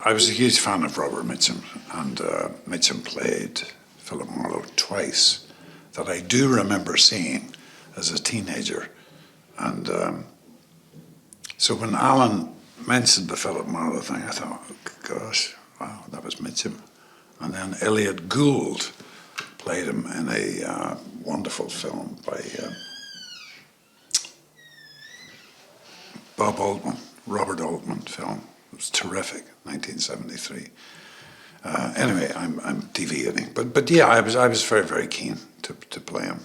I was a huge fan of Robert Mitchum, and Mitchum played Philip Marlowe twice that I do remember seeing as a teenager. And so when Alan mentioned the Philip Marlowe thing, I thought, oh, gosh, wow, that was Mitchum. And then Elliot Gould played him in a wonderful film by Bob Altman, Robert Altman film. It was terrific, 1973. Anyway, I'm deviating, but yeah, I was very, very keen to play him.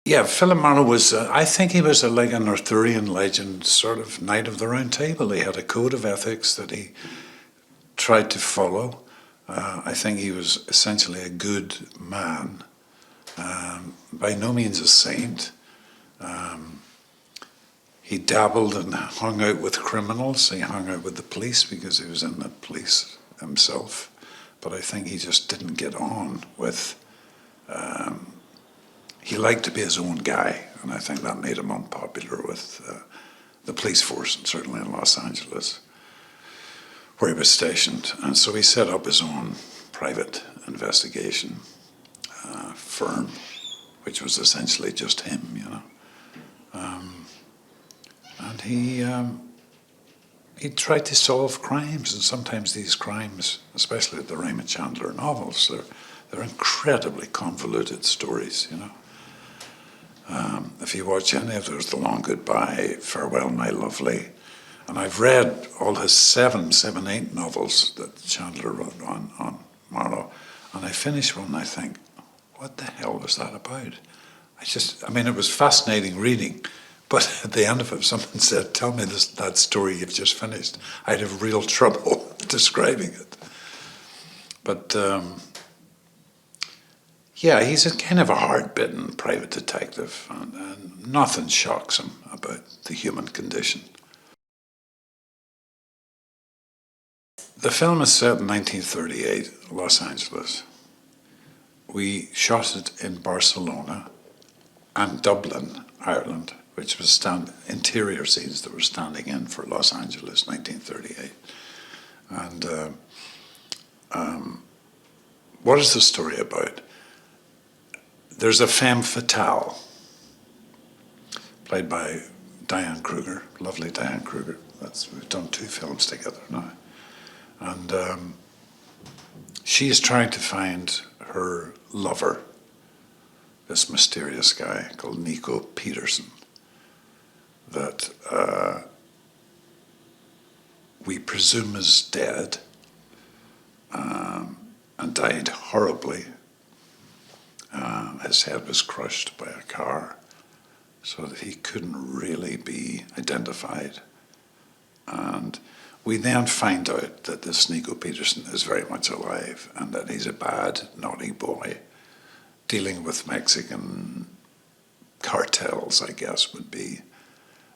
Yeah, Philip Marlowe was, I think he was like an Arthurian legend, sort of knight of the round table. He had a code of ethics that he tried to follow. I think he was essentially a good man, by no means a saint. He dabbled and hung out with criminals. He hung out with the police because he was in the police himself. But I think he just didn't get on with, he liked to be his own guy. And I think that made him unpopular with the police force, and certainly in Los Angeles, where he was stationed. And so he set up his own private investigation firm, which was essentially just him, you know. And he tried to solve crimes, and sometimes these crimes, especially the Raymond Chandler novels, they're incredibly convoluted stories, you know. If you watch any of those, The Long Goodbye, Farewell My Lovely, and I've read all his seven, eight novels that Chandler wrote on Marlowe, and I finish one and I think, what the hell was that about? I mean, it was fascinating reading, but at the end of it, someone said, tell me that story you've just finished. I'd have real trouble describing it. But yeah, he's a kind of a hard-bitten private detective, and nothing shocks him about the human condition. The film is set in 1938, Los Angeles. We shot it in Barcelona and Dublin, Ireland, which was interior scenes that were standing in for Los Angeles, 1938. And what is the story about? There's a femme fatale, played by Diane Kruger, lovely Diane Kruger. We've done 2 films together now. And she is trying to find her lover, this mysterious guy called Nico Peterson, that we presume is dead and died horribly. His head was crushed by a car so that he couldn't really be identified. And we then find out that this Nico Peterson is very much alive and that he's a bad, naughty boy dealing with Mexican cartels, I guess we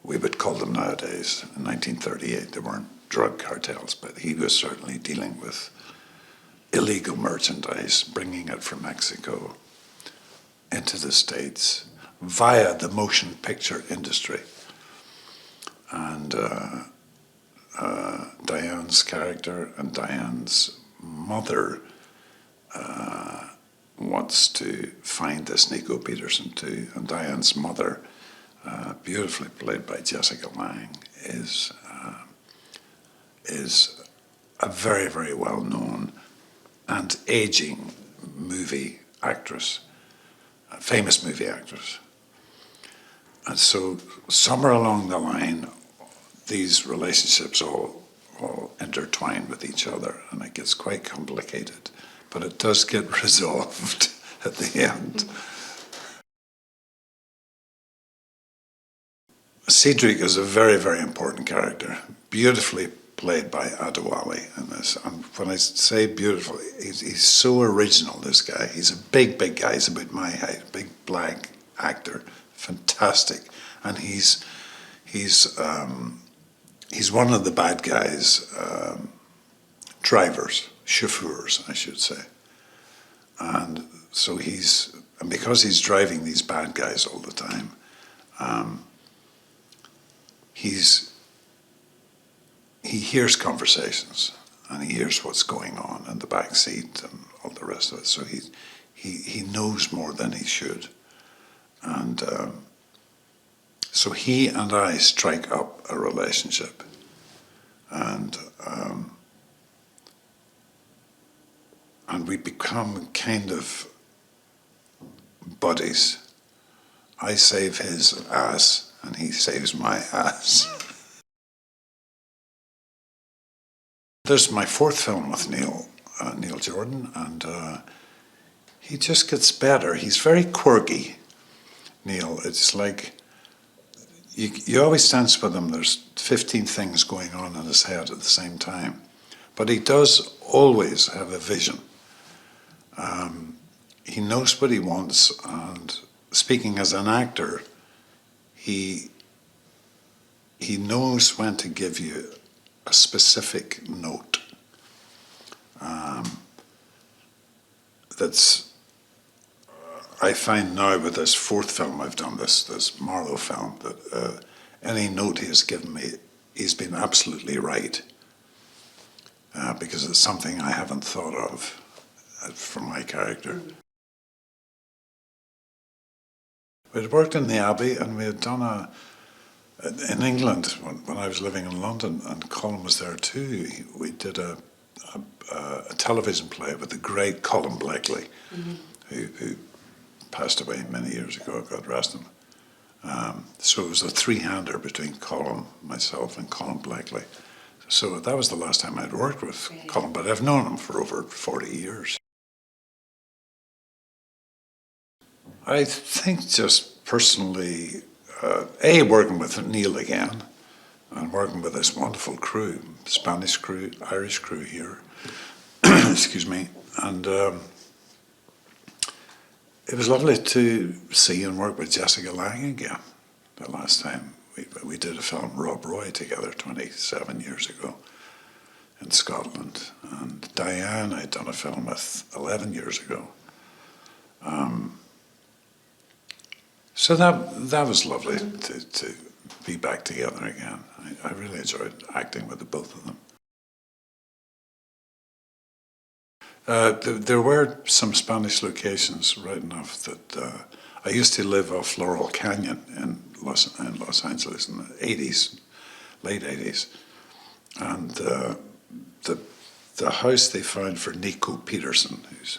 would call them nowadays. In 1938, they weren't drug cartels, but he was certainly dealing with illegal merchandise, bringing it from Mexico into the States via the motion picture industry. And Diane's character and Diane's mother wants to find this Nico Peterson too, and Diane's mother, beautifully played by Jessica Lange, is a very, very well-known and aging movie actress, a famous movie actress. And so somewhere along the line, these relationships all intertwine with each other, and it gets quite complicated, but it does get resolved at the end. Cedric is a very, very important character, beautifully played by Adewale in this. And when I say beautiful, he's so original, this guy. He's a big, big guy. He's about my height, a big black actor, fantastic. And he's one of the bad guys, drivers, chauffeurs, I should say. And so and because he's driving these bad guys all the time, he's he hears conversations and he hears what's going on in the back seat and all the rest of it. So he knows more than he should. And so he and I strike up a relationship. And we become kind of buddies. I save his ass and he saves my ass. There's my fourth film with Neil Jordan, and he just gets better. He's very quirky, Neil. It's like you always sense with him there's 15 things going on in his head at the same time. But he does always have a vision. He knows what he wants, and speaking as an actor, he knows when to give you a specific note. That's, I find now with this fourth film I've done, this Marlowe film, that any note he has given me, he's been absolutely right. Because it's something I haven't thought of for my character. We'd worked in the Abbey, and we had done in England, when I was living in London, and Colin was there too, we did a television play with the great Colin Blakely, who passed away many years ago, God rest him. So it was a three-hander between Colin, myself, and Colin Blakely. So that was the last time I'd worked with Colin, but I've known him for over 40 years. I think just personally, working with Neil again, and working with this wonderful crew, Spanish crew, Irish crew here, excuse me, and it was lovely to see and work with Jessica Lange again. The last time we did a film, Rob Roy, together 27 years ago in Scotland, and Diane I'd done a film with 11 years ago. So that was lovely to be back together again. I really enjoyed acting with the both of them. There were some Spanish locations, right enough, that I used to live off Laurel Canyon in Los Angeles in the 80s, late 80s. And the house they found for Nico Peterson, who's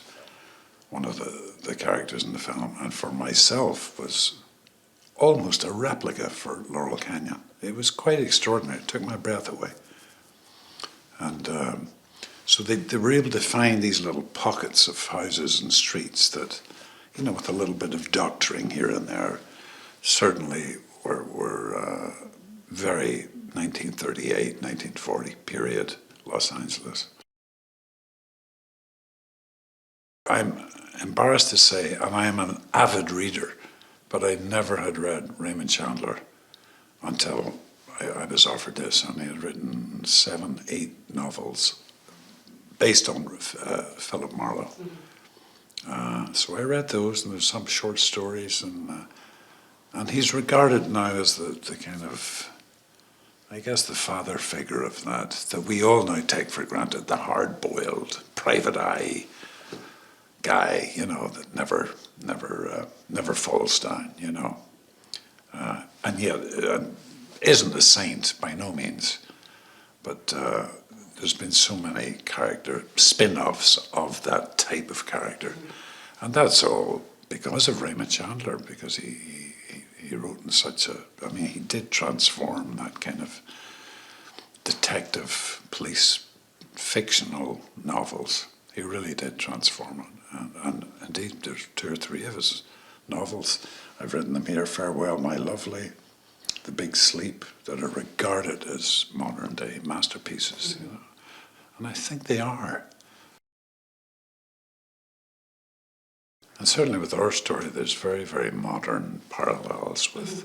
one of the characters in the film, and for myself, was almost a replica for Laurel Canyon. It was quite extraordinary. It took my breath away. And so they were able to find these little pockets of houses and streets that, you know, with a little bit of doctoring here and there, certainly were very 1938, 1940 period Los Angeles. I'm embarrassed to say, and I am an avid reader, but I never had read Raymond Chandler until I was offered this, and he had written 7, 8 novels based on Philip Marlowe. So I read those, and there's some short stories, and he's regarded now as the kind of, I guess, the father figure of that we all now take for granted, the hard-boiled, private eye guy, you know, that never falls down, you know, and yet isn't a saint by no means, but there's been so many character spin-offs of that type of character, and that's all because of Raymond Chandler, because he wrote in such a, I mean, he did transform that kind of detective, police, fictional novels. He really did transform it. And indeed, there's 2 or 3 of his novels. I've written them here, Farewell, My Lovely, The Big Sleep, that are regarded as modern-day masterpieces. You know? And I think they are. And certainly with our story, there's very, very modern parallels with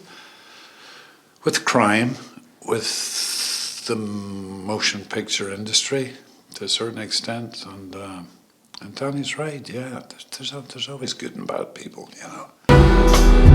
crime, with the motion picture industry to a certain extent, and Danny's right, yeah, there's always good and bad people, you know.